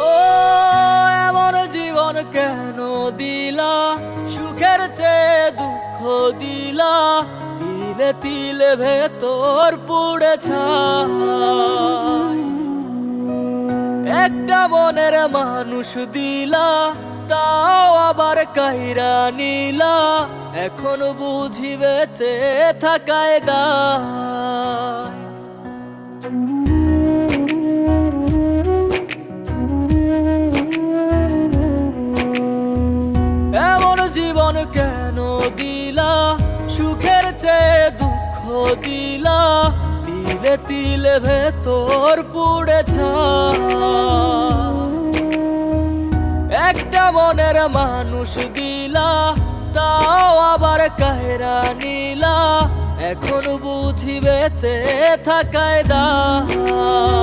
ও এমন জীবন কেন দিলা, সুখের চেয়ে দুঃখ দিলা, তিলে তিলে ভেতর পুড়ে ছাই। একটা মনের মানুষ দিলা, তাও আবার কাইরা নিলা, এখন বুঝি বেঁচে থাকায় দায়। এমন জীবন কেন দিলা, সুখের চেয়ে দুঃখ দিলা, তিলে তিলে ভেতর পুড়ে ছাই। একটা মনের মানুষ দিলা, তাও আবার কাহেরা নিলা, এখন বুঝি বেঁচে থাকায় দায়।